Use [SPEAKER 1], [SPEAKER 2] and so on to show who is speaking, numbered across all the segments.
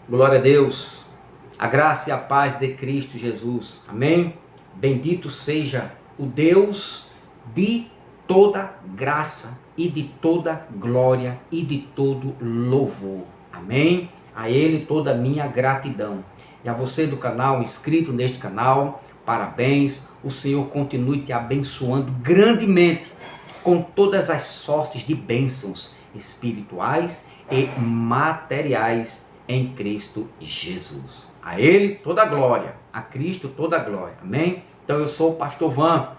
[SPEAKER 1] Glória a Deus, a graça e a paz de Cristo Jesus, amém? Bendito seja o Deus de toda graça e de toda glória e de todo louvor, amém? A Ele toda a minha gratidão. E a você do canal, inscrito neste canal, parabéns, o Senhor continue te abençoando grandemente com todas as sortes de bênçãos espirituais e materiais em Cristo Jesus. A Ele toda a glória, a Cristo toda a glória, amém? Então eu sou o Pastor Van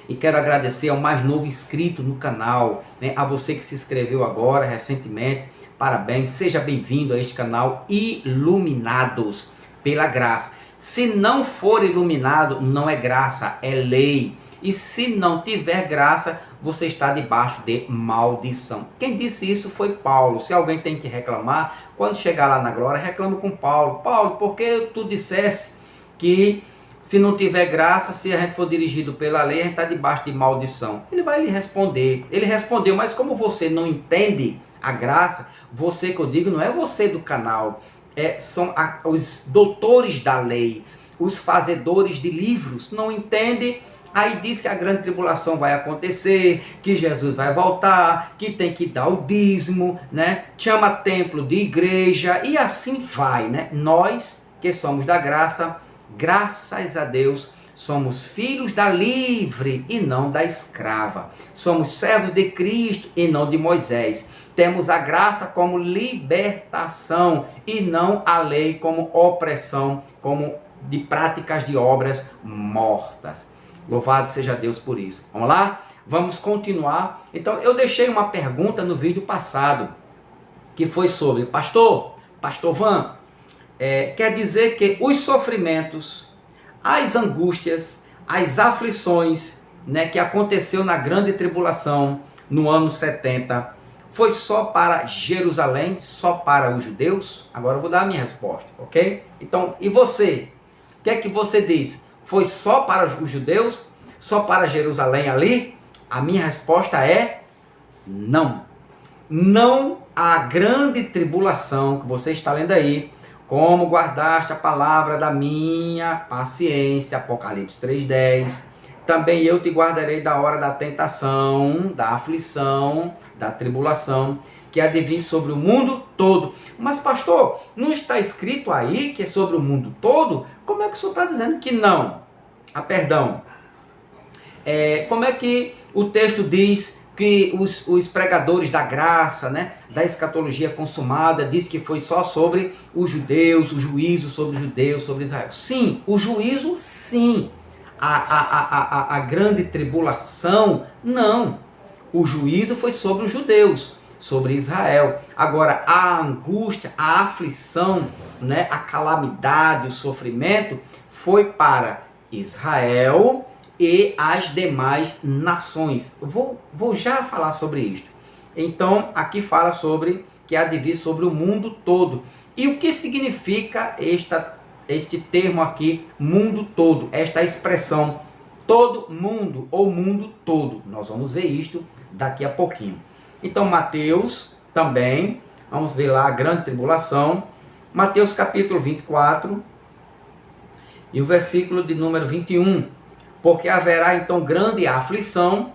[SPEAKER 1] e quero agradecer ao mais novo inscrito no canal, né? A você que se inscreveu agora, recentemente, parabéns, seja bem-vindo a este canal Iluminados pela Graça. Se não for iluminado, não é graça, é lei. E se não tiver graça, você está debaixo de maldição. Quem disse isso foi Paulo. Se alguém tem que reclamar, quando chegar lá na glória, reclama com Paulo. Paulo, por que tu dissesse que se não tiver graça, se a gente for dirigido pela lei, a gente está debaixo de maldição? Ele vai lhe responder. Ele respondeu, mas como você não entende a graça, você que eu digo, não é você do canal, são os doutores da lei, os fazedores de livros, não entendem. Aí diz que a grande tribulação vai acontecer, que Jesus vai voltar, que tem que dar o dízimo, né? Chama templo de igreja e assim vai, né? Nós que somos da graça, graças a Deus, somos filhos da livre e não da escrava. Somos servos de Cristo e não de Moisés. Temos a graça como libertação e não a lei como opressão, como de práticas de obras mortas. Louvado seja Deus por isso. Vamos lá? Vamos continuar. Então, eu deixei uma pergunta no vídeo passado, que foi sobre, Pastor Van, quer dizer que os sofrimentos, as angústias, as aflições, né, que aconteceu na grande tribulação no ano 70, foi só para Jerusalém, só para os judeus? Agora eu vou dar a minha resposta, ok? Então, e você? O que é que você diz? Foi só para os judeus? Só para Jerusalém ali? A minha resposta é não. Não há grande tribulação que você está lendo aí, como guardaste a palavra da minha paciência, Apocalipse 3:10. Também eu te guardarei da hora da tentação, da aflição, da tribulação, que há de vir sobre o mundo todo. Mas pastor, não está escrito aí que é sobre o mundo todo? Como é que o senhor está dizendo que não? Perdão. Como é que o texto diz que os pregadores da graça, né, da escatologia consumada, diz que foi só sobre os judeus, o juízo sobre os judeus, sobre Israel? Sim, o juízo sim. A grande tribulação, não. O juízo foi sobre os judeus, sobre Israel. Agora, a angústia, a aflição, né, a calamidade, o sofrimento, foi para Israel e as demais nações. Vou já falar sobre isto. Então, aqui fala sobre que há de vir sobre o mundo todo. E o que significa este termo aqui, mundo todo, esta expressão, todo mundo ou mundo todo? Nós vamos ver isto daqui a pouquinho. Então, Mateus também, vamos ver lá a grande tribulação, Mateus capítulo 24 e o versículo de número 21. Porque haverá então grande aflição,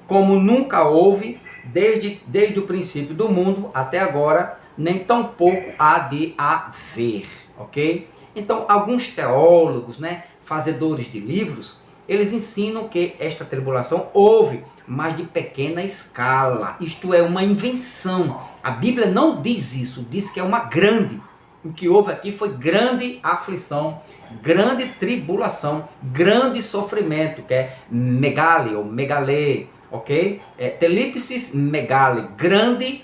[SPEAKER 1] como nunca houve, desde o princípio do mundo até agora, nem tampouco há de haver, ok? Então, alguns teólogos, né, fazedores de livros, eles ensinam que esta tribulação houve, mas de pequena escala. Isto é uma invenção. A Bíblia não diz isso, diz que é uma grande. O que houve aqui foi grande aflição, grande tribulação, grande sofrimento, que é megale ou megalê, ok? Telipsis megale, grande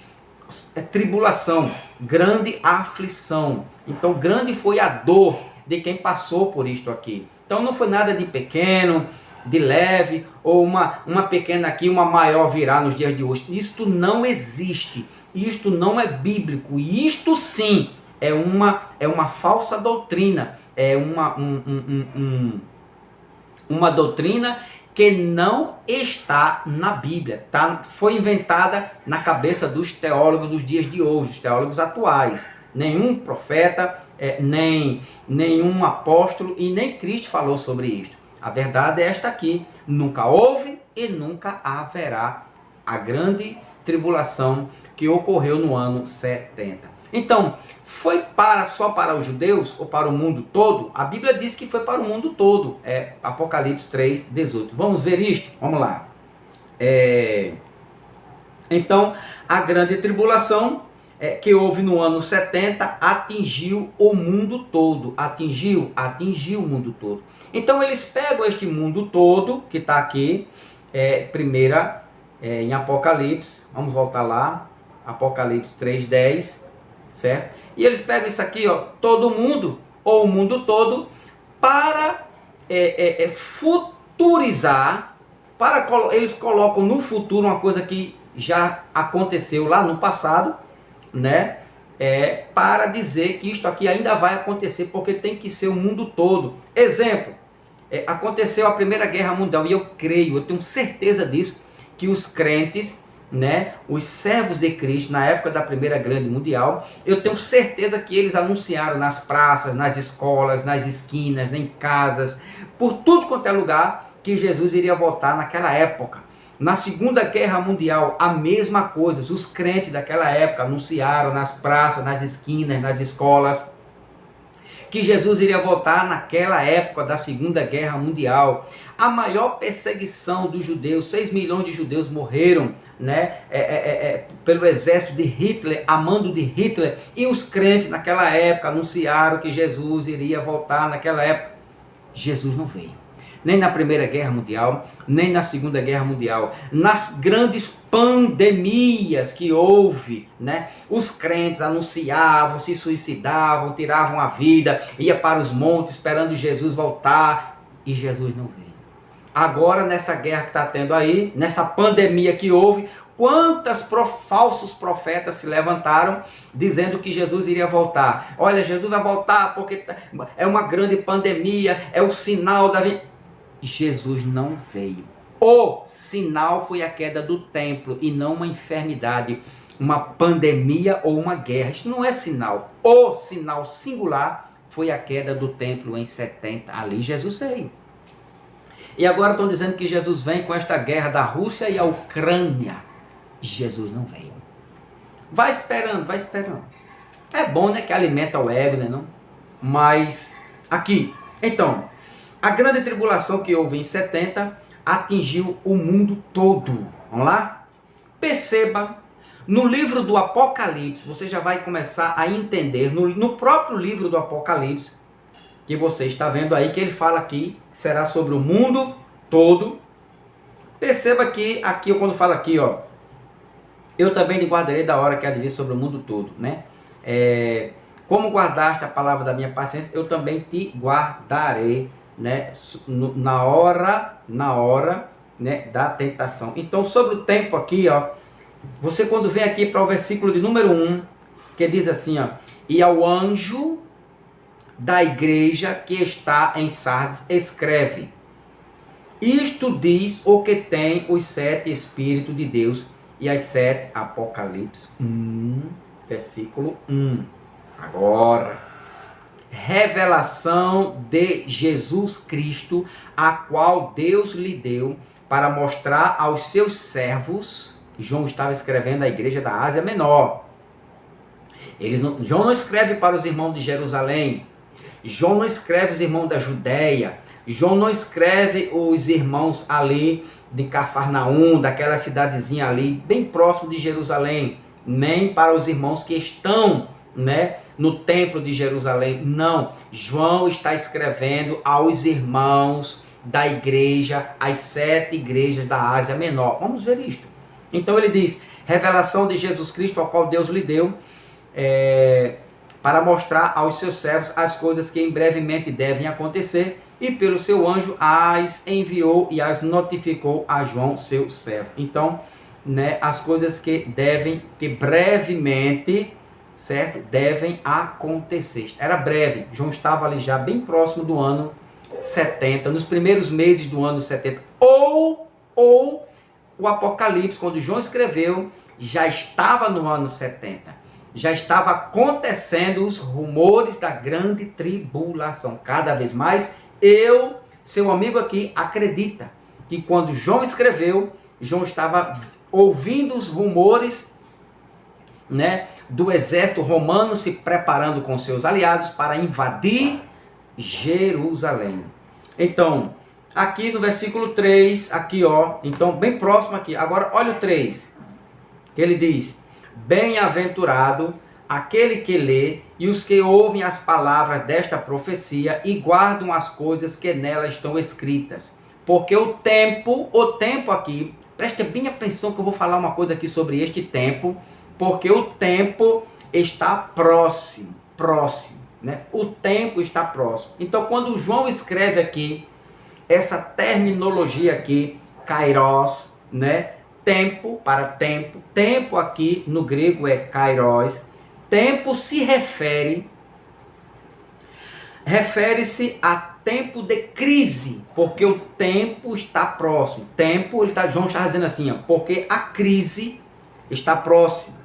[SPEAKER 1] tribulação, grande aflição. Então, grande foi a dor de quem passou por isto aqui. Então, não foi nada de pequeno, de leve, ou uma pequena aqui, uma maior virá nos dias de hoje. Isto não existe. Isto não é bíblico. E isto sim é uma falsa doutrina. É uma doutrina que não está na Bíblia, tá? Foi inventada na cabeça dos teólogos dos dias de hoje, os teólogos atuais, nenhum profeta, nem nenhum apóstolo e nem Cristo falou sobre isto. A verdade é esta aqui: nunca houve e nunca haverá a grande tribulação que ocorreu no ano 70. Então, foi só para os judeus ou para o mundo todo? A Bíblia diz que foi para o mundo todo. É Apocalipse 3:18. Vamos ver isto? Vamos lá. Então, a grande tribulação que houve no ano 70 atingiu o mundo todo. Atingiu o mundo todo. Então, eles pegam este mundo todo, que está aqui, em Apocalipse. Vamos voltar lá. Apocalipse 3:10, certo? E eles pegam isso aqui, ó, todo mundo, ou o mundo todo, para futurizar, eles colocam no futuro uma coisa que já aconteceu lá no passado, né? Para dizer que isto aqui ainda vai acontecer, porque tem que ser o mundo todo. Exemplo, aconteceu a Primeira Guerra Mundial, e eu tenho certeza disso, que os crentes, né, os servos de Cristo, na época da Primeira Grande Mundial, eu tenho certeza que eles anunciaram nas praças, nas escolas, nas esquinas, em casas, por tudo quanto é lugar, que Jesus iria voltar naquela época. Na Segunda Guerra Mundial, a mesma coisa, os crentes daquela época anunciaram nas praças, nas esquinas, nas escolas, que Jesus iria voltar naquela época da Segunda Guerra Mundial. A maior perseguição dos judeus, 6 milhões de judeus morreram, né, pelo exército de Hitler, a mando de Hitler, e os crentes naquela época anunciaram que Jesus iria voltar naquela época. Jesus não veio. Nem na Primeira Guerra Mundial, nem na Segunda Guerra Mundial. Nas grandes pandemias que houve, né, os crentes anunciavam, se suicidavam, tiravam a vida, ia para os montes esperando Jesus voltar, e Jesus não veio. Agora, nessa guerra que está tendo aí, nessa pandemia que houve, quantos falsos profetas se levantaram dizendo que Jesus iria voltar? Olha, Jesus vai voltar porque é uma grande pandemia, é o sinal da vida. Jesus não veio. O sinal foi a queda do templo e não uma enfermidade, uma pandemia ou uma guerra. Isso não é sinal. O sinal singular foi a queda do templo em 70. Ali Jesus veio. E agora estão dizendo que Jesus vem com esta guerra da Rússia e a Ucrânia. Jesus não veio. Vai esperando, vai esperando. É bom, né, que alimenta o ego, né, não? Mas aqui, então, a grande tribulação que houve em 70 atingiu o mundo todo. Vamos lá? Perceba, no livro do Apocalipse, você já vai começar a entender, no próprio livro do Apocalipse, que você está vendo aí, que ele fala aqui, será sobre o mundo todo. Perceba que aqui, quando fala aqui, ó, eu também te guardarei da hora que há de vir sobre o mundo todo, né? Como guardaste a palavra da minha paciência, eu também te guardarei, né? Na hora, né, da tentação. Então, sobre o tempo aqui, ó, você quando vem aqui para o versículo de número 1, que diz assim, ó, e ao anjo da igreja que está em Sardes, escreve: isto diz o que tem os 7 Espíritos de Deus e as 7, Apocalipse 1, versículo 1. Agora, revelação de Jesus Cristo, a qual Deus lhe deu para mostrar aos seus servos. João estava escrevendo à igreja da Ásia Menor. João não escreve para os irmãos de Jerusalém. João não escreve os irmãos da Judéia. João não escreve os irmãos ali de Cafarnaum, daquela cidadezinha ali, bem próximo de Jerusalém. Nem para os irmãos que estão, né, no templo de Jerusalém. Não. João está escrevendo aos irmãos da igreja, as 7 igrejas da Ásia Menor. Vamos ver isto. Então ele diz: revelação de Jesus Cristo, ao qual Deus lhe deu, para mostrar aos seus servos as coisas que em brevemente devem acontecer, e pelo seu anjo as enviou e as notificou a João, seu servo. Então, né, as coisas que brevemente, certo, devem acontecer. Era breve. João estava ali já bem próximo do ano 70, nos primeiros meses do ano 70, ou o Apocalipse, quando João escreveu, já estava no ano 70. já estava acontecendo os rumores da grande tribulação. Cada vez mais, seu amigo aqui, acredita que quando João escreveu, João estava ouvindo os rumores, né, do exército romano se preparando com seus aliados para invadir Jerusalém. Então, aqui no versículo 3, aqui ó, então bem próximo aqui, agora olha o 3, que ele diz: bem-aventurado aquele que lê e os que ouvem as palavras desta profecia e guardam as coisas que nela estão escritas. Porque o tempo aqui, preste bem atenção que eu vou falar uma coisa aqui sobre este tempo, porque o tempo está próximo, né? O tempo está próximo. Então, quando João escreve aqui, essa terminologia aqui, kairos, né? Tempo para tempo. Tempo aqui no grego é kairos. Tempo refere-se a tempo de crise, porque o tempo está próximo. João está dizendo assim, ó, porque a crise está próxima.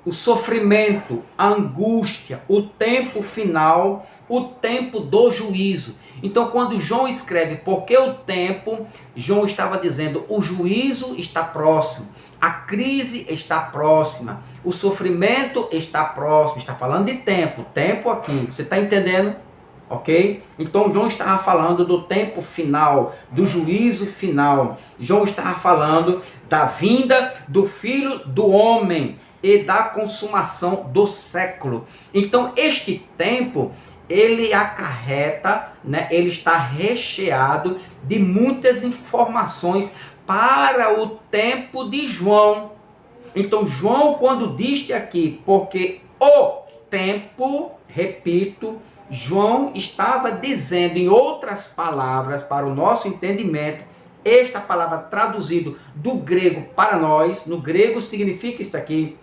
[SPEAKER 1] O sofrimento, a angústia, o tempo final, o tempo do juízo. Então, quando João escreve porque o tempo, João estava dizendo o juízo está próximo, a crise está próxima, o sofrimento está próximo, está falando de tempo aqui, você está entendendo? Ok? Então João estava falando do tempo final, do juízo final. João estava falando da vinda do Filho do Homem e da consumação do século. Então este tempo, ele acarreta, né, ele está recheado de muitas informações para o tempo de João. Então João, quando diz aqui, porque o tempo, repito, João estava dizendo, em outras palavras, para o nosso entendimento, esta palavra traduzido do grego para nós, no grego significa isso aqui,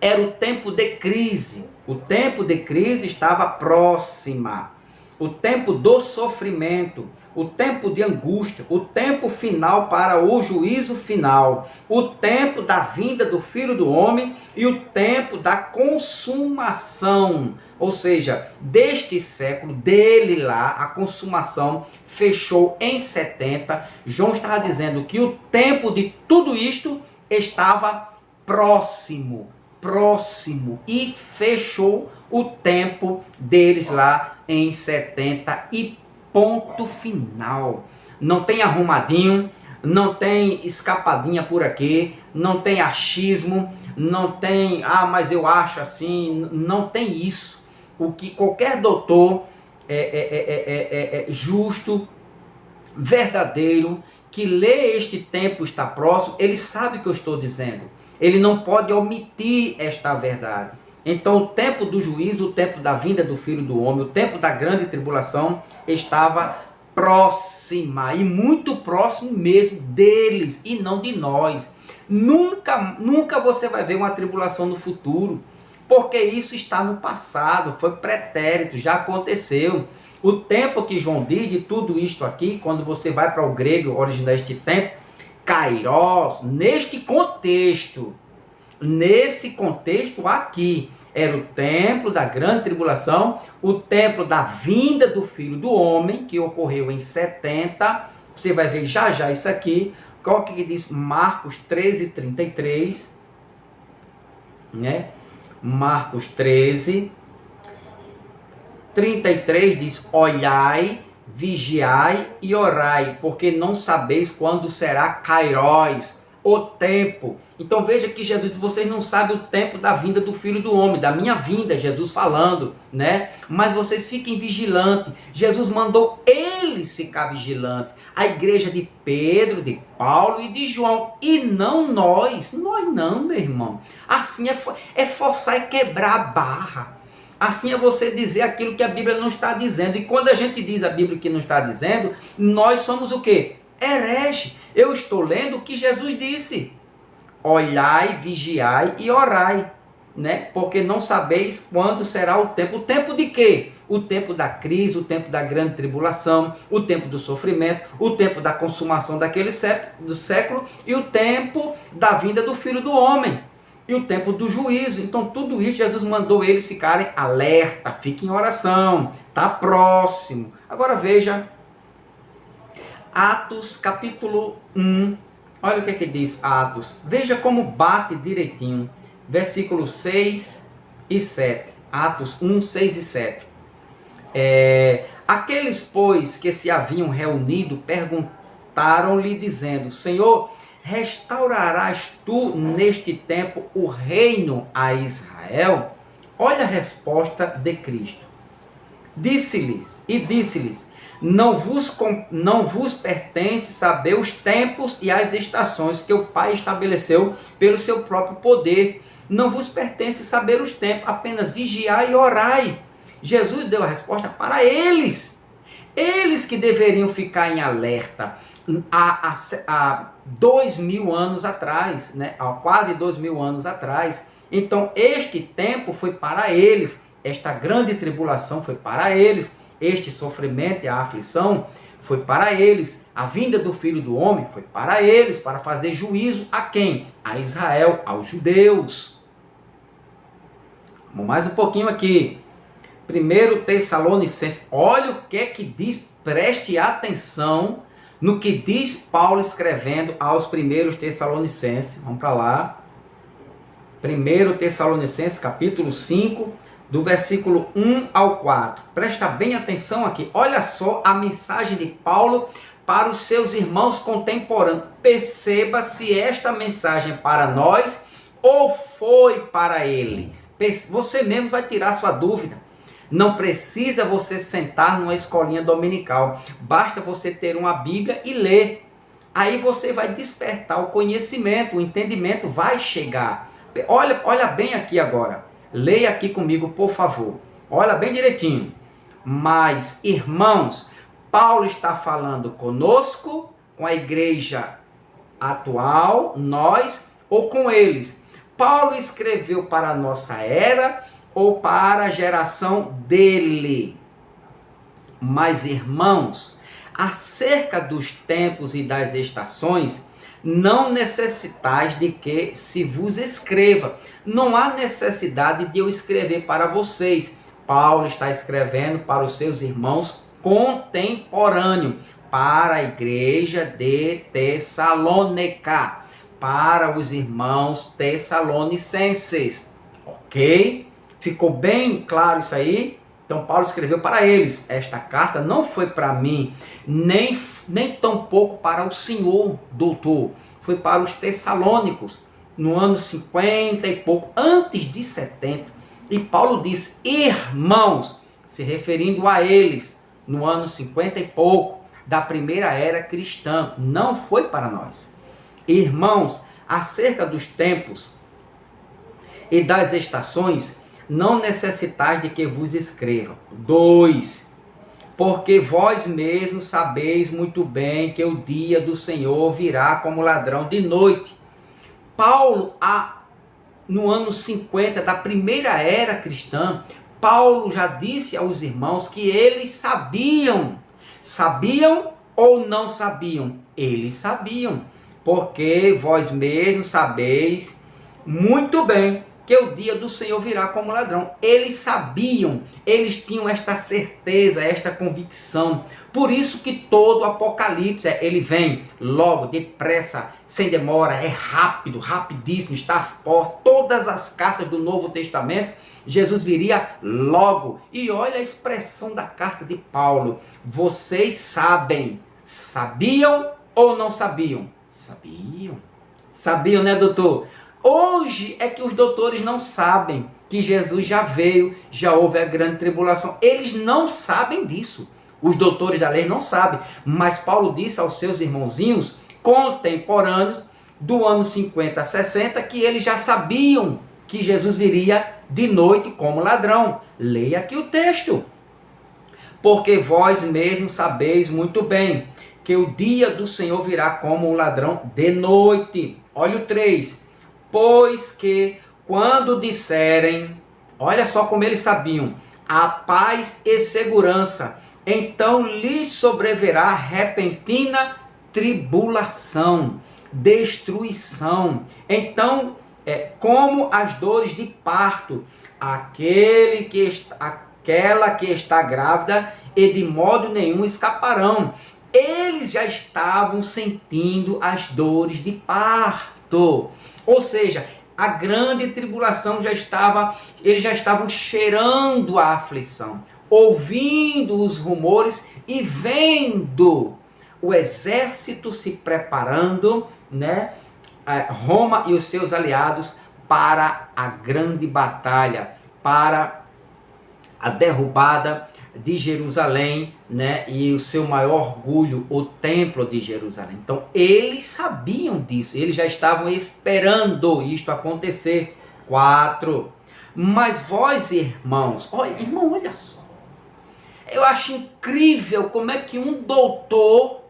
[SPEAKER 1] era o tempo de crise. O tempo de crise estava próxima. O tempo do sofrimento, o tempo de angústia, o tempo final para o juízo final, o tempo da vinda do Filho do Homem e o tempo da consumação. Ou seja, deste século, dele lá, a consumação fechou em 70. João estava dizendo que o tempo de tudo isto estava próximo e fechou o tempo deles lá em 70 e ponto final. Não tem arrumadinho, não tem escapadinha por aqui, não tem achismo, não tem, mas eu acho assim, não tem isso. O que qualquer doutor justo, verdadeiro, que lê este tempo está próximo, ele sabe o que eu estou dizendo. Ele não pode omitir esta verdade. Então o tempo do juízo, o tempo da vinda do Filho do Homem, o tempo da grande tribulação estava próxima e muito próximo mesmo deles e não de nós. Nunca você vai ver uma tribulação no futuro, porque isso está no passado, foi pretérito, já aconteceu. O tempo que João diz de tudo isto aqui, quando você vai para o grego original este tempo, kairos, nesse contexto aqui, era o tempo da grande tribulação, o tempo da vinda do Filho do Homem, que ocorreu em 70, você vai ver já isso aqui, qual que diz Marcos 13, 33, né? Marcos 13, 33 diz, olhai, vigiai e orai, porque não sabeis quando será kairos, o tempo. Então veja que Jesus diz, vocês não sabem o tempo da vinda do Filho do Homem, da minha vinda, Jesus falando, né? Mas vocês fiquem vigilantes. Jesus mandou eles ficar vigilantes. A igreja de Pedro, de Paulo e de João. E não nós. Nós não, meu irmão. Assim é forçar e quebrar a barra. Assim é você dizer aquilo que a Bíblia não está dizendo. E quando a gente diz a Bíblia que não está dizendo, nós somos o quê? Herege. Eu estou lendo o que Jesus disse. Olhai, vigiai e orai, né? Porque não sabeis quando será o tempo. O tempo de quê? O tempo da crise, o tempo da grande tribulação, o tempo do sofrimento, o tempo da consumação do século e o tempo da vinda do Filho do Homem. e o tempo do juízo. Então tudo isso Jesus mandou eles ficarem alerta, fiquem em oração, está próximo. Agora veja, Atos capítulo 1, olha o que diz Atos. Veja como bate direitinho, versículos 6 e 7. Atos 1, 6 e 7. Aqueles, pois, que se haviam reunido, perguntaram-lhe, dizendo: Senhor, restaurarás tu neste tempo o reino a Israel? Olha a resposta de Cristo. Disse-lhes, não vos pertence saber os tempos e as estações que o Pai estabeleceu pelo seu próprio poder. Não vos pertence saber os tempos, apenas vigiai e orai. Jesus deu a resposta para eles. Eles que deveriam ficar em alerta há 2000 anos atrás, né? Há quase 2000 anos atrás. Então este tempo foi para eles, esta grande tribulação foi para eles, este sofrimento e a aflição foi para eles, a vinda do Filho do Homem foi para eles, para fazer juízo a quem? A Israel, aos judeus. Vamos mais um pouquinho aqui. 1 Tessalonicenses, olha o que diz, preste atenção no que diz Paulo escrevendo aos 1 Tessalonicenses. Vamos para lá. 1 Tessalonicenses, capítulo 5, do versículo 1 ao 4. Presta bem atenção aqui. Olha só a mensagem de Paulo para os seus irmãos contemporâneos. Perceba se esta mensagem é para nós ou foi para eles. Você mesmo vai tirar sua dúvida. Não precisa você sentar numa escolinha dominical. Basta você ter uma Bíblia e ler. Aí você vai despertar o conhecimento, o entendimento vai chegar. Olha bem aqui agora. Leia aqui comigo, por favor. Olha bem direitinho. Mas, irmãos, Paulo está falando conosco, com a igreja atual, nós, ou com eles? Paulo escreveu para a nossa era ou para a geração dele? Mas, irmãos, acerca dos tempos e das estações, não necessitais de que se vos escreva. Não há necessidade de eu escrever para vocês. Paulo está escrevendo para os seus irmãos contemporâneos, para a igreja de Tessalônica, para os irmãos tessalonicenses. Ok? Ficou bem claro isso aí? Então Paulo escreveu para eles. Esta carta não foi para mim, nem tampouco para o senhor doutor. Foi para os tessalônicos, no ano 50 e pouco, antes de 70. E Paulo diz, irmãos, se referindo a eles, no ano 50 e pouco, da primeira era cristã. Não foi para nós. Irmãos, acerca dos tempos e das estações, não necessitais de que vos escreva. 2. Porque vós mesmos sabeis muito bem que o dia do Senhor virá como ladrão de noite. Paulo, no ano 50 da primeira era cristã, Paulo já disse aos irmãos que eles sabiam. Sabiam ou não sabiam? Eles sabiam. Porque vós mesmos sabeis muito bem que o dia do Senhor virá como ladrão. Eles sabiam, eles tinham esta certeza, esta convicção. Por isso que todo Apocalipse, ele vem logo, depressa, sem demora, é rápido, rapidíssimo, está às portas. Todas as cartas do Novo Testamento, Jesus viria logo. E olha a expressão da carta de Paulo. Vocês sabem, sabiam ou não sabiam? Sabiam. Sabiam, né, doutor? Hoje é que os doutores não sabem que Jesus já veio, já houve a grande tribulação. Eles não sabem disso. Os doutores da lei não sabem. Mas Paulo disse aos seus irmãozinhos contemporâneos do ano 50 a 60 que eles já sabiam que Jesus viria de noite como ladrão. Leia aqui o texto. Porque vós mesmos sabeis muito bem que o dia do Senhor virá como um ladrão de noite. Olha o 3. Pois que quando disserem, olha só como eles sabiam, a paz e segurança, então lhes sobrevirá repentina tribulação, destruição. Então como as dores de parto, aquela que está grávida, e de modo nenhum escaparão. Eles já estavam sentindo as dores de parto. Ou seja, a grande tribulação eles já estavam cheirando a aflição, ouvindo os rumores e vendo o exército se preparando, né? Roma e os seus aliados para a grande batalha, para a derrubada de Jerusalém, né? E o seu maior orgulho, o templo de Jerusalém. Então eles sabiam disso, eles já estavam esperando isto acontecer. 4. Mas vós, irmãos, olha só, eu acho incrível como é que um doutor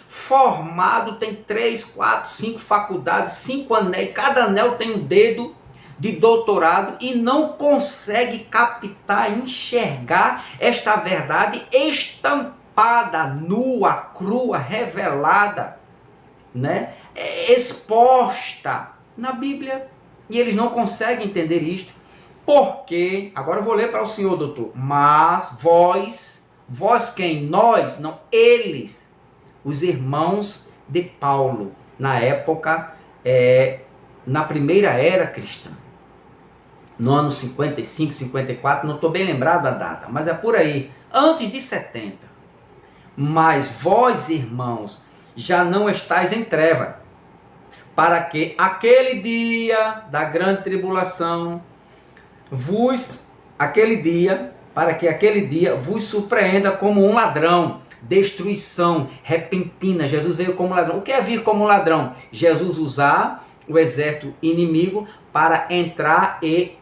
[SPEAKER 1] formado tem 3, 4, 5 faculdades, 5 anéis, cada anel tem um dedo de doutorado e não consegue captar, enxergar esta verdade estampada, nua, crua, revelada, né? Exposta na Bíblia. E eles não conseguem entender isto. Porque, agora eu vou ler para o senhor, doutor, mas vós quem? Nós, não, eles, os irmãos de Paulo, na época, na primeira era cristã, no ano 55, 54, não estou bem lembrado da data, mas é por aí, antes de 70. Mas vós, irmãos, já não estáis em trevas, para que aquele dia da grande tribulação para que aquele dia vos surpreenda como um ladrão, destruição repentina. Jesus veio como ladrão. O que é vir como ladrão? Jesus usar o exército inimigo para entrar e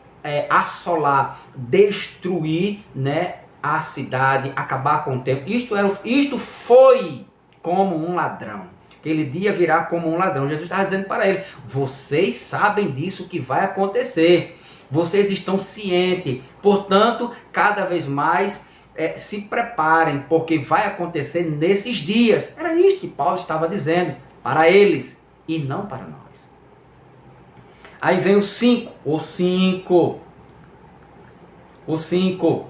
[SPEAKER 1] assolar, destruir, né, a cidade, acabar com o templo. Isto foi como um ladrão. Aquele dia virá como um ladrão. Jesus estava dizendo para ele: vocês sabem disso que vai acontecer. Vocês estão cientes. Portanto, cada vez mais se preparem, porque vai acontecer nesses dias. Era isso que Paulo estava dizendo para eles e não para nós. Aí vem o 5. O 5.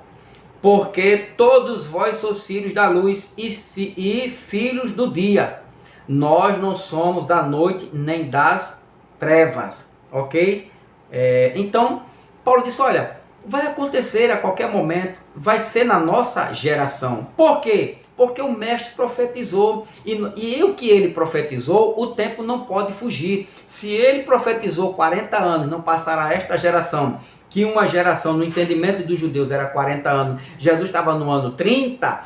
[SPEAKER 1] Porque todos vós sois filhos da luz e filhos do dia. Nós não somos da noite nem das trevas. Ok? Então, Paulo disse: olha, vai acontecer a qualquer momento. Vai ser na nossa geração. Por quê? Porque o mestre profetizou, e o que ele profetizou, o tempo não pode fugir. Se ele profetizou 40 anos, não passará esta geração, que uma geração no entendimento dos judeus era 40 anos, Jesus estava no ano 30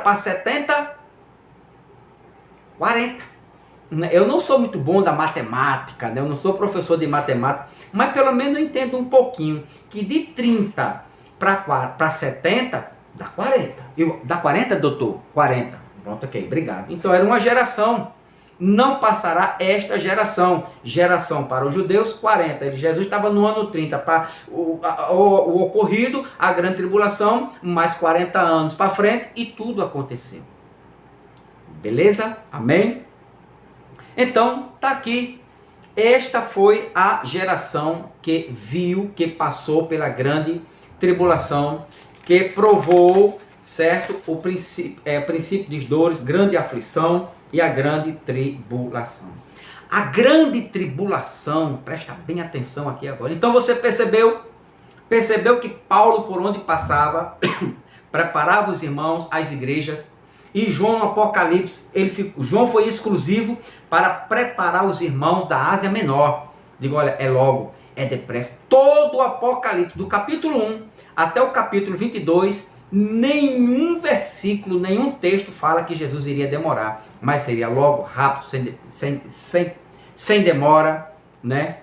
[SPEAKER 1] para 70, 40. Eu não sou muito bom da matemática, né? Eu não sou professor de matemática, mas pelo menos eu entendo um pouquinho, que de 30 para 70, dá 40. Dá 40, doutor? 40. Pronto, ok, obrigado. Então era uma geração. Não passará esta geração. Geração para os judeus, 40. Jesus estava no ano 30 para o ocorrido, a grande tribulação, mais 40 anos para frente e tudo aconteceu. Beleza? Amém? Então, está aqui. Esta foi a geração que viu, que passou pela grande tribulação, que provou, certo, o princípio de dores, grande aflição e a grande tribulação. A grande tribulação, presta bem atenção aqui agora. Então você percebeu que Paulo, por onde passava, preparava os irmãos, as igrejas. E João no Apocalipse, João foi exclusivo para preparar os irmãos da Ásia Menor. Digo, olha, é logo, é depressa. Todo o Apocalipse, do capítulo 1 até o capítulo 22, nenhum versículo, nenhum texto fala que Jesus iria demorar. Mas seria logo, rápido, sem demora, né?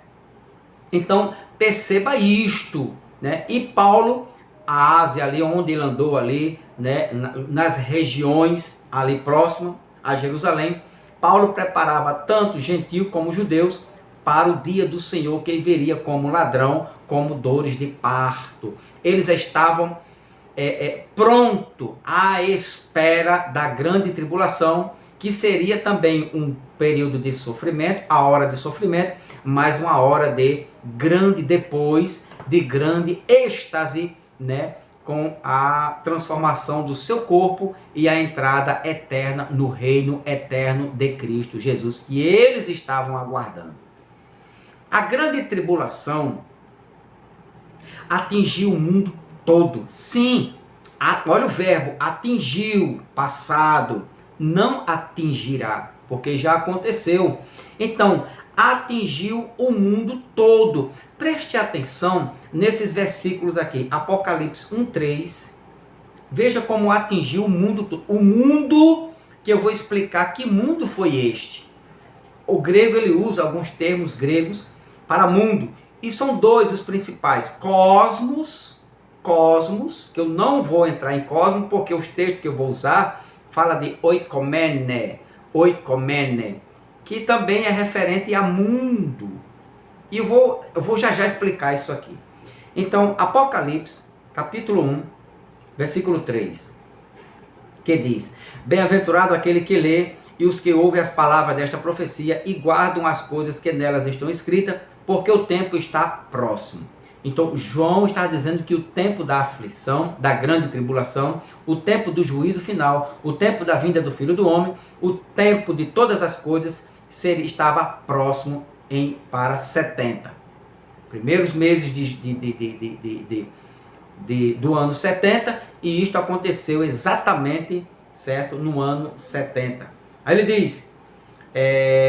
[SPEAKER 1] Então, perceba isto, né? E Paulo, a Ásia ali, onde ele andou ali, né, nas regiões ali próximas a Jerusalém, Paulo preparava tanto gentio como judeus para o dia do Senhor, que viria como ladrão, como dores de parto. Eles estavam prontos à espera da grande tribulação, que seria também um período de sofrimento, a hora de sofrimento, mas uma hora de grande depois, de grande êxtase, né, com a transformação do seu corpo e a entrada eterna no reino eterno de Cristo Jesus, que eles estavam aguardando. A grande tribulação atingiu o mundo todo. Sim, olha o verbo, atingiu, passado, não atingirá, porque já aconteceu. Então, atingiu o mundo todo. Preste atenção nesses versículos aqui, Apocalipse 1:3. Veja como atingiu o mundo todo. O mundo, que eu vou explicar que mundo foi este. O grego, ele usa alguns termos gregos para mundo. E são dois os principais. Cosmos, que eu não vou entrar em cosmos, porque os textos que eu vou usar fala de oikomene, que também é referente a mundo. E eu vou já explicar isso aqui. Então, Apocalipse, capítulo 1, versículo 3, que diz: Bem-aventurado aquele que lê e os que ouvem as palavras desta profecia e guardam as coisas que nelas estão escritas, porque o tempo está próximo. Então, João está dizendo que o tempo da aflição, da grande tribulação, o tempo do juízo final, o tempo da vinda do Filho do Homem, o tempo de todas as coisas estava próximo para 70. Primeiros meses do ano 70, e isto aconteceu exatamente, certo, no ano 70. Aí ele diz,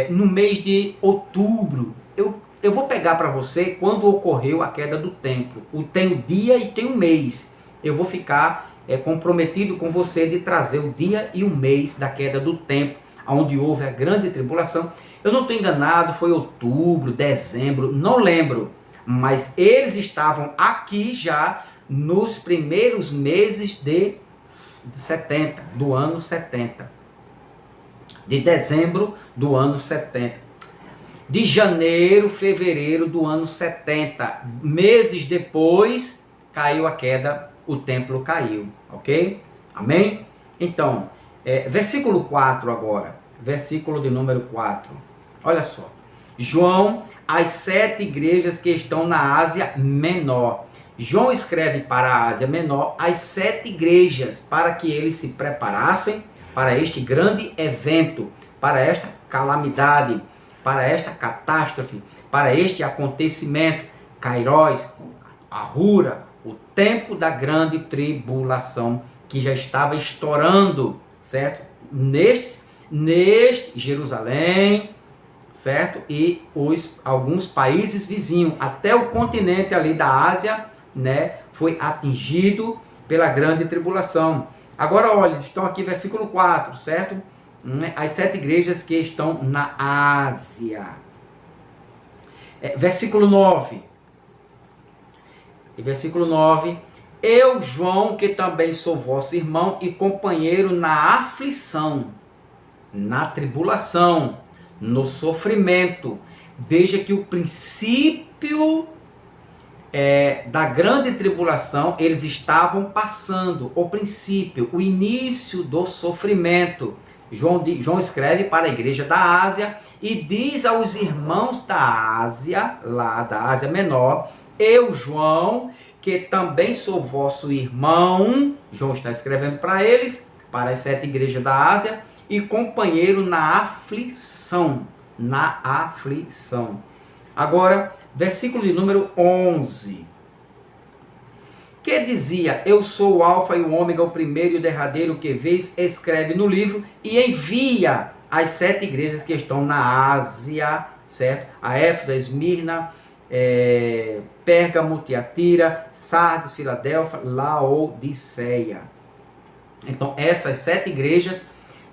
[SPEAKER 1] no mês de outubro, eu vou pegar para você quando ocorreu a queda do templo. Tem o dia e tem o mês. Eu vou ficar comprometido com você de trazer o dia e o mês da queda do templo, onde houve a grande tribulação. Eu não estou enganado, foi outubro, dezembro, não lembro. Mas eles estavam aqui já nos primeiros meses de 70, do ano 70. De dezembro do ano 70. De janeiro, fevereiro do ano 70. Meses depois, caiu a queda, o templo caiu. Ok? Amém? Então, versículo 4 agora. Versículo de número 4. Olha só. João, as 7 igrejas que estão na Ásia Menor. João escreve para a Ásia Menor as 7 igrejas, para que eles se preparassem para este grande evento, para esta calamidade, para esta catástrofe, para este acontecimento, Kairos, Ahura, o tempo da grande tribulação, que já estava estourando, certo? Neste Jerusalém, certo? E alguns países vizinhos, até o continente ali da Ásia, né, foi atingido pela grande tribulação. Agora, olha, estão aqui versículo 4, certo? As 7 igrejas que estão na Ásia. Versículo 9. E versículo 9. Eu, João, que também sou vosso irmão e companheiro na aflição, na tribulação, no sofrimento. Veja que o princípio da grande tribulação, eles estavam passando. O princípio, o início do sofrimento. João escreve para a igreja da Ásia e diz aos irmãos da Ásia, lá da Ásia Menor: eu, João, que também sou vosso irmão. João está escrevendo para eles, para as 7 igrejas da Ásia, e companheiro na aflição. Na aflição. Agora, versículo de número 11. Que dizia: eu sou o alfa e o ômega, o primeiro e o derradeiro, que vês, escreve no livro e envia as 7 igrejas que estão na Ásia, certo? A Éfeso, Esmirna, Pérgamo, Tiatira, Sardes, Filadélfia, Laodiceia. Então, essas 7 igrejas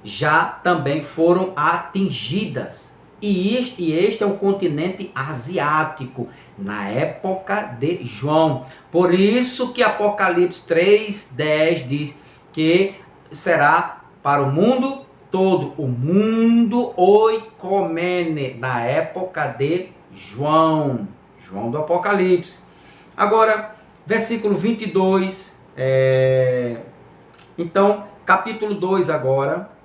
[SPEAKER 1] já também foram atingidas. E este é o continente asiático, na época de João. Por isso que Apocalipse 3:10 diz que será para o mundo todo, o mundo oikomene, na época de João. João do Apocalipse. Agora, versículo 22. Então, capítulo 2 agora.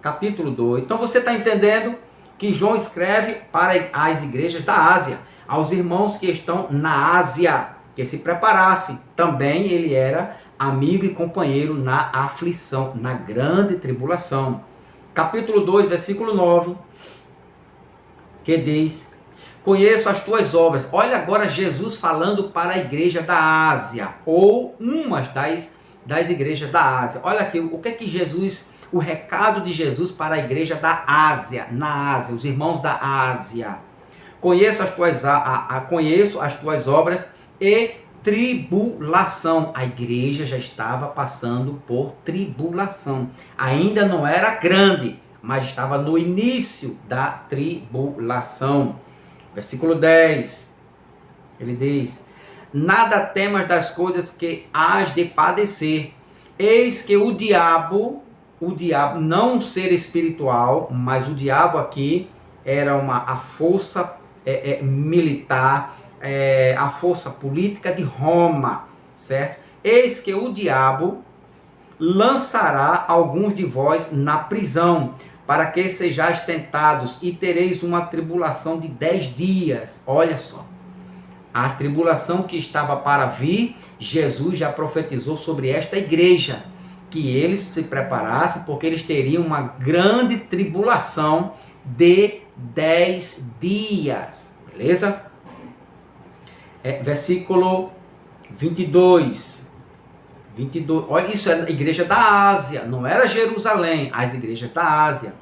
[SPEAKER 1] capítulo 2. Então você está entendendo que João escreve para as igrejas da Ásia, aos irmãos que estão na Ásia, que se preparassem. Também ele era amigo e companheiro na aflição, na grande tribulação. Capítulo 2, versículo 9, que diz: conheço as tuas obras. Olha agora Jesus falando para a igreja da Ásia, ou umas das igrejas da Ásia. Olha aqui, o que é que Jesus, o recado de Jesus para a igreja da Ásia, na Ásia, os irmãos da Ásia. Conheço as tuas obras e tribulação. A igreja já estava passando por tribulação. Ainda não era grande, mas estava no início da tribulação. Versículo 10, ele diz: nada temas das coisas que hás de padecer. Eis que o diabo, não um ser espiritual, mas o diabo aqui era a força militar, a força política de Roma, certo? Eis que o diabo lançará alguns de vós na prisão, para que sejais tentados, e tereis uma tribulação de 10 dias. Olha só, a tribulação que estava para vir, Jesus já profetizou sobre esta igreja, que eles se preparassem, porque eles teriam uma grande tribulação de 10 dias. Beleza? Versículo 22. Olha, isso é a igreja da Ásia, não era Jerusalém, as igrejas da Ásia.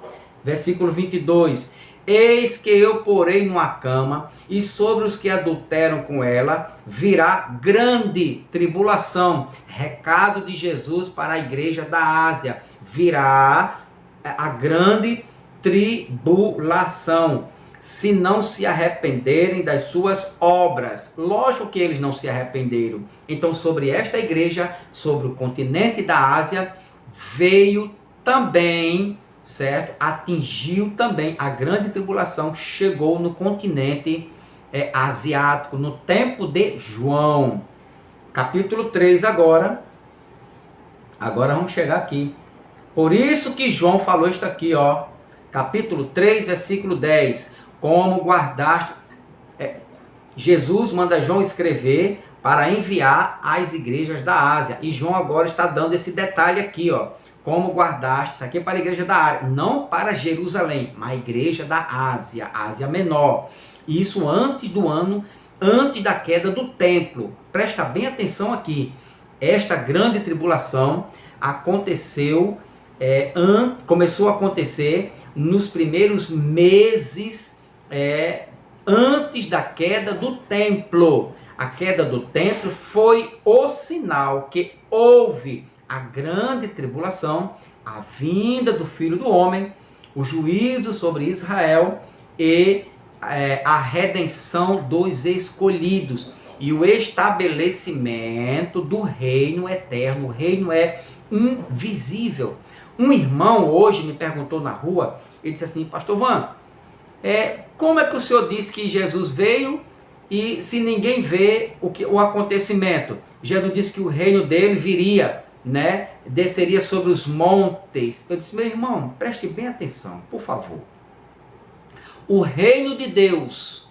[SPEAKER 1] Versículo 22. Eis que eu porei numa cama, e sobre os que adulteram com ela virá grande tribulação. Recado de Jesus para a igreja da Ásia: virá a grande tribulação, se não se arrependerem das suas obras. Lógico que eles não se arrependeram. Então, sobre esta igreja, sobre o continente da Ásia, veio também, certo? Atingiu também a grande tribulação, chegou no continente asiático, no tempo de João. Capítulo 3 agora. Agora vamos chegar aqui. Por isso que João falou isto aqui, ó. Capítulo 3, versículo 10. Como guardaste... Jesus manda João escrever para enviar às igrejas da Ásia. E João agora está dando esse detalhe aqui, ó. Como guardaste, isso aqui é para a igreja da Ásia, não para Jerusalém, mas a igreja da Ásia, Ásia Menor. Isso antes da queda do templo. Presta bem atenção aqui. Esta grande tribulação começou a acontecer nos primeiros meses antes da queda do templo. A queda do templo foi o sinal que houve a grande tribulação, a vinda do Filho do Homem, o juízo sobre Israel e a redenção dos escolhidos e o estabelecimento do reino eterno. O reino é invisível. Um irmão hoje me perguntou na rua, ele disse assim: Pastor Van, como é que o senhor disse que Jesus veio e se ninguém vê o acontecimento? Jesus disse que o reino dele viria, né? Desceria sobre os montes. Eu disse: meu irmão, preste bem atenção, por favor. O reino de Deus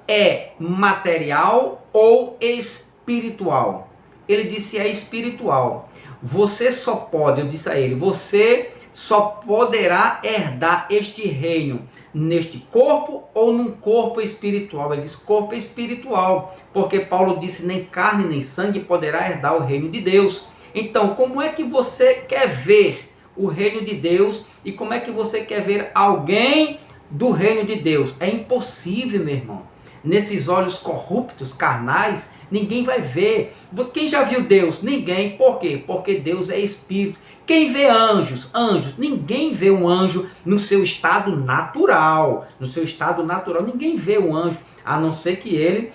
[SPEAKER 1] é material ou espiritual? Ele disse: é espiritual. Você só pode, eu disse a ele, você só poderá herdar este reino neste corpo ou num corpo espiritual. Ele disse corpo espiritual, porque Paulo disse: nem carne nem sangue poderá herdar o reino de Deus. Então, como é que você quer ver o reino de Deus e como é que você quer ver alguém do reino de Deus? É impossível, meu irmão. Nesses olhos corruptos, carnais, ninguém vai ver. Quem já viu Deus? Ninguém. Por quê? Porque Deus é espírito. Quem vê anjos? Anjos. Ninguém vê um anjo no seu estado natural. No seu estado natural, ninguém vê um anjo, a não ser que ele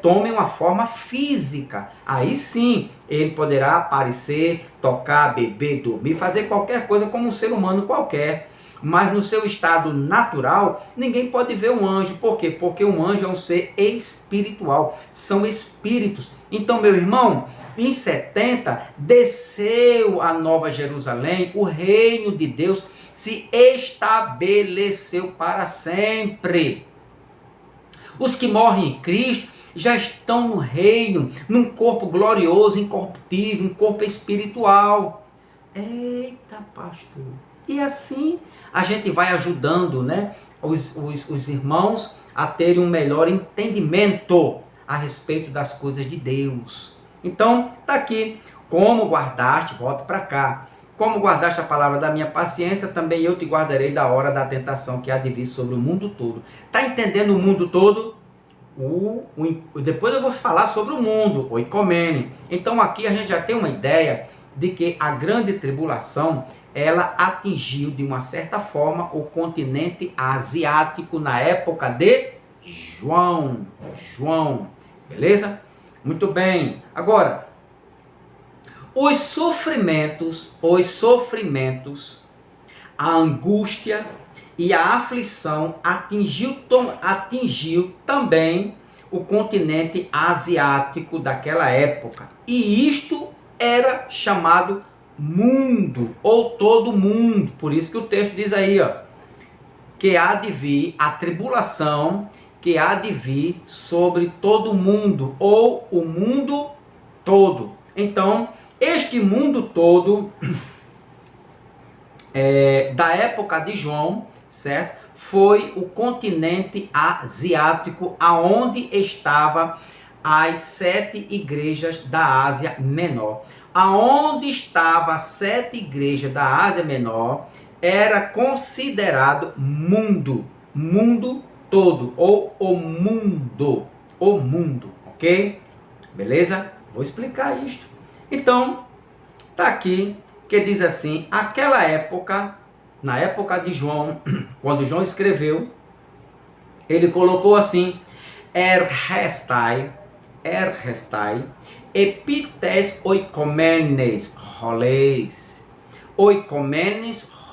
[SPEAKER 1] tome uma forma física. Aí sim, ele poderá aparecer, tocar, beber, dormir, fazer qualquer coisa como um ser humano qualquer. mas no seu estado natural, ninguém pode ver um anjo. Por quê? Porque um anjo é um ser espiritual, são espíritos. Então, meu irmão, em 70, desceu a Nova Jerusalém, o reino de Deus se estabeleceu para sempre. Os que morrem em Cristo já estão no reino, num corpo glorioso, incorruptível, um corpo espiritual. Eita, pastor! E assim a gente vai ajudando, né, os irmãos a terem um melhor entendimento a respeito das coisas de Deus. Então, está aqui. Como guardaste, volta para cá. Como guardaste a palavra da minha paciência, também eu te guardarei da hora da tentação que há de vir sobre o mundo todo. Está entendendo o mundo todo? Depois eu vou falar sobre o mundo, o Icomene. Então aqui a gente já tem uma ideia de que a grande tribulação, ela atingiu de uma certa forma o continente asiático na época de João. Beleza? Muito bem. Agora, os sofrimentos, a angústia e a aflição atingiu também o continente asiático daquela época. E isto era chamado mundo, ou todo mundo. Por isso que o texto diz aí, ó, que há de vir a tribulação, que há de vir sobre todo mundo, ou o mundo todo. Então, este mundo todo, da época de João, certo? Foi o continente asiático, aonde estavam as 7 igrejas da Ásia Menor. Aonde estavam as 7 igrejas da Ásia Menor, era considerado mundo todo, ou o mundo, ok? Beleza? Vou explicar isto. Então, tá aqui, que diz assim, aquela época, na época de João, quando João escreveu, ele colocou assim, errestai, epites oikomenes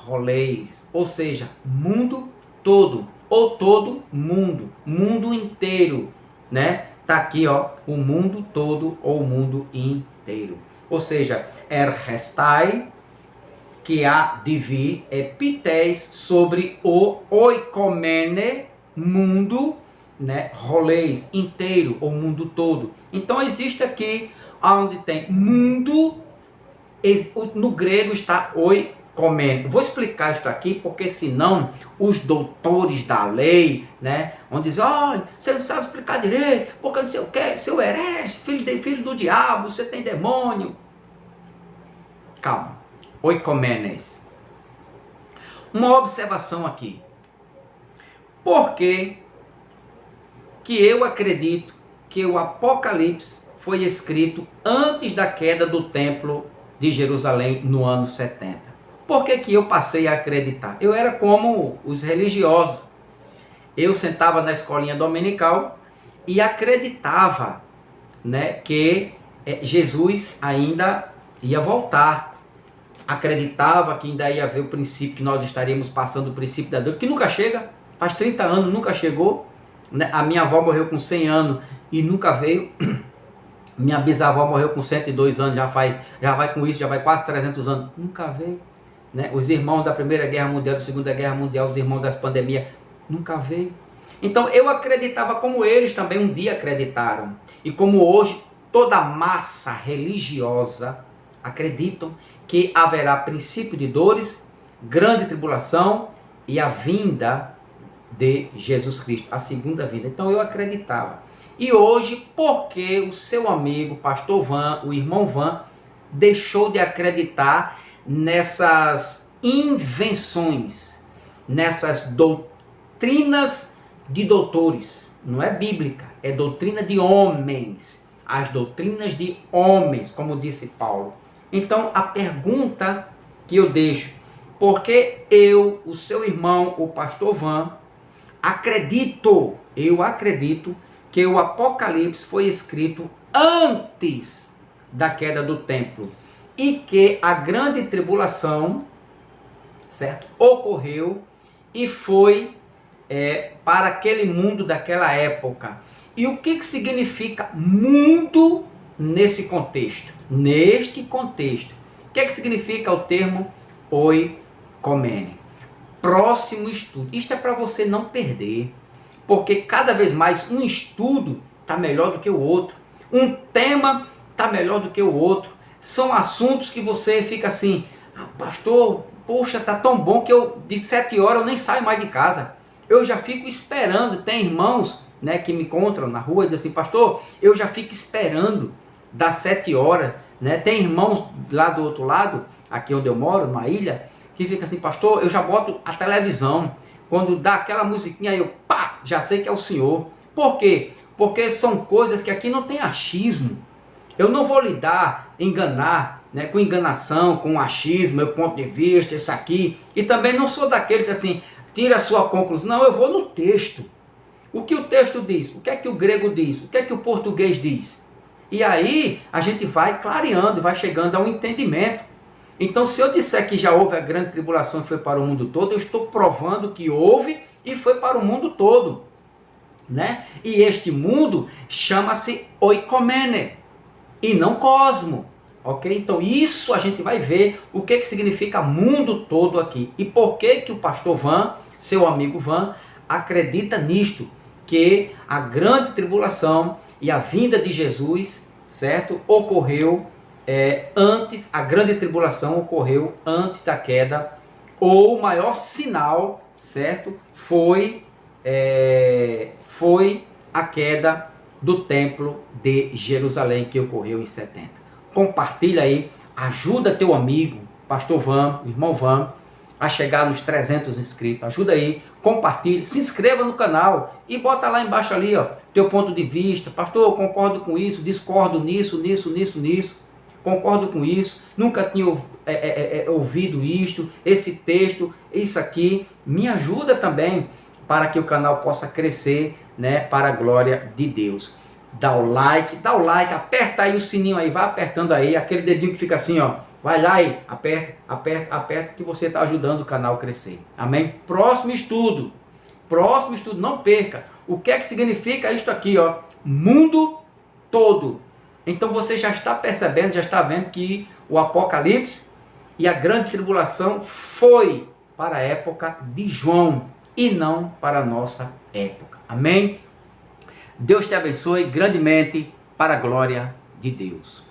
[SPEAKER 1] roleis, ou seja, mundo todo, ou todo mundo, mundo inteiro, né? Tá aqui, ó, o mundo todo ou o mundo inteiro. Ou seja, errestai, que há de vir, epites, sobre o oikomene, mundo, né, roleis, inteiro, ou mundo todo. Então existe aqui, onde tem mundo, no grego está oikomene. Vou explicar isso aqui, porque senão os doutores da lei, né, vão dizer, olha, você não sabe explicar direito, porque não sei o que, seu herege, filho do diabo, você tem demônio. Calma. Oikomenes. Uma observação aqui. Por que eu acredito que o Apocalipse foi escrito antes da queda do templo de Jerusalém no ano 70? Por que eu passei a acreditar? Eu era como os religiosos. Eu sentava na escolinha dominical e acreditava, né, que Jesus ainda ia voltar. Acreditava que ainda ia haver o princípio, que nós estaríamos passando o princípio da dor, que nunca chega, faz 30 anos, nunca chegou, né? A minha avó morreu com 100 anos e nunca veio, minha bisavó morreu com 102 anos, já vai com isso, já vai quase 300 anos, nunca veio, né? Os irmãos da Primeira Guerra Mundial, da Segunda Guerra Mundial, os irmãos das pandemias, nunca veio. Então eu acreditava como eles também um dia acreditaram, e como hoje toda a massa religiosa acreditam que haverá princípio de dores, grande tribulação e a vinda de Jesus Cristo, a segunda vinda. Então eu acreditava. E hoje, porque o seu amigo, pastor Van, o irmão Van, deixou de acreditar nessas invenções, nessas doutrinas de doutores. Não é bíblica, é doutrina de homens. As doutrinas de homens, como disse Paulo. Então, a pergunta que eu deixo, porque eu, o seu irmão, o pastor Van, eu acredito que o Apocalipse foi escrito antes da queda do templo e que a grande tribulação certo? Ocorreu e foi para aquele mundo daquela época. E o que significa mundo nesse contexto? Neste contexto. O que significa o termo oikomene? Próximo estudo. Isto é para você não perder. Porque cada vez mais um estudo está melhor do que o outro. Um tema está melhor do que o outro. São assuntos que você fica assim, pastor, poxa, tá tão bom que de 7 horas eu nem saio mais de casa. Eu já fico esperando. Tem irmãos, né, que me encontram na rua e dizem assim, pastor, eu já fico esperando das 7 horas. Né? Tem irmãos lá do outro lado, aqui onde eu moro, numa ilha, que fica assim, pastor, eu já boto a televisão. Quando dá aquela musiquinha, eu pá, já sei que é o senhor. Por quê? Porque são coisas que aqui não tem achismo. Eu não vou enganar, né, com enganação, com achismo, meu ponto de vista, isso aqui. E também não sou daquele que assim, tira a sua conclusão. Não, eu vou no texto. O que o texto diz? O que é que o grego diz? O que é que o português diz? E aí a gente vai clareando, vai chegando a um entendimento. Então, se eu disser que já houve a grande tribulação e foi para o mundo todo, eu estou provando que houve e foi para o mundo todo. Né? E este mundo chama-se oikomene e não cosmo. Ok? Então, isso a gente vai ver o que significa mundo todo aqui. E por que o pastor Van, seu amigo Van, acredita nisto. Que a grande tribulação e a vinda de Jesus, certo? Ocorreu antes, a grande tribulação ocorreu antes da queda, ou o maior sinal, certo? Foi a queda do templo de Jerusalém, que ocorreu em 70. Compartilha aí, ajuda teu amigo, pastor Van, irmão Van, a chegar nos 300 inscritos. Ajuda aí, compartilhe, se inscreva no canal e bota lá embaixo ali, ó, teu ponto de vista. Pastor, eu concordo com isso, discordo nisso. Concordo com isso, nunca tinha ouvido isto, esse texto, isso aqui. Me ajuda também para que o canal possa crescer, né, para a glória de Deus. Dá o like, aperta aí o sininho aí, vai apertando aí, aquele dedinho que fica assim, ó. Vai lá e aperta, que você está ajudando o canal a crescer. Amém? Próximo estudo, não perca. O que é que significa isto aqui, ó? Mundo todo. Então você já está percebendo, já está vendo que o Apocalipse e a grande tribulação foi para a época de João e não para a nossa época. Amém? Deus te abençoe grandemente para a glória de Deus.